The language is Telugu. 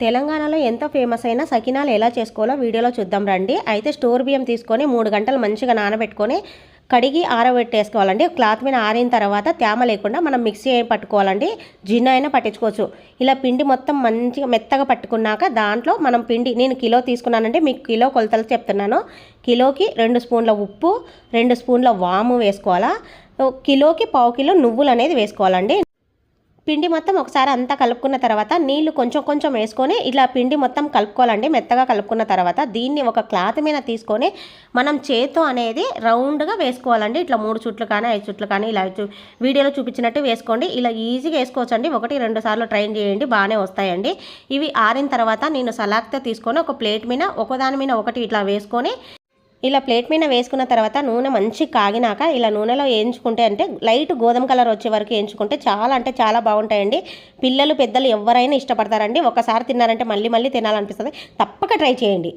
తెలంగాణలో ఎంతో ఫేమస్ అయిన సకినాలు ఎలా చేసుకోవాలో వీడియోలో చూద్దాం రండి. అయితే స్టోర్ బియ్యం తీసుకొని 3 గంటలు మంచిగా నానబెట్టుకొని కడిగి ఆరబెట్టేసుకోవాలండి. క్లాత్ మీద ఆరిన తర్వాత తేమ లేకుండా మనం మిక్సీ పట్టుకోవాలండి. జిన్ను అయినా పట్టించుకోవచ్చు. ఇలా పిండి మొత్తం మంచిగా మెత్తగా పట్టుకున్నాక దాంట్లో మనం పిండి నేను కిలో తీసుకున్నానంటే మీకు కిలో కొలతలు చెప్తున్నాను. కిలోకి 2 స్పూన్ల ఉప్పు, 2 స్పూన్ల వాము వేసుకోవాలా. కిలోకి 1/2 కిలో నువ్వులు అనేది వేసుకోవాలండి. పిండి మొత్తం ఒకసారి అంతా కలుపుకున్న తర్వాత నీళ్లు కొంచెం కొంచెం వేసుకొని ఇలా పిండి మొత్తం కలుపుకోవాలండి. మెత్తగా కలుపుకున్న తర్వాత దీన్ని ఒక క్లాత్ మీద తీసుకొని మనం చేత్తో అనేది రౌండ్గా వేసుకోవాలండి. ఇట్లా 3 చుట్లు కానీ 5 చుట్లు కానీ ఇలా వీడియోలో చూపించినట్టు వేసుకోండి. ఇలా ఈజీగా వేసుకోవచ్చండి. 1-2 సార్లు ట్రై చేయండి, బాగానే వస్తాయండి. ఇవి ఆరిన తర్వాత నేను సలాక్తో తీసుకొని ఒక ప్లేట్ మీద ఒకదాని మీద ఒకటి ఇట్లా వేసుకొని ఇలా ప్లేట్ మీద వేసుకున్న తర్వాత నూనె మంచి కాగినాక ఇలా నూనెలో వేయించుకుంటే అంటే లైట్ గోధుమ కలర్ వచ్చే వరకు వేయించుకుంటే చాలా అంటే చాలా బాగుంటాయండి. పిల్లలు పెద్దలు ఎవరైనా ఇష్టపడతారండి. ఒకసారి తిన్నారంటే మళ్ళీ మళ్ళీ తినాలనిపిస్తుంది. తప్పక ట్రై చేయండి.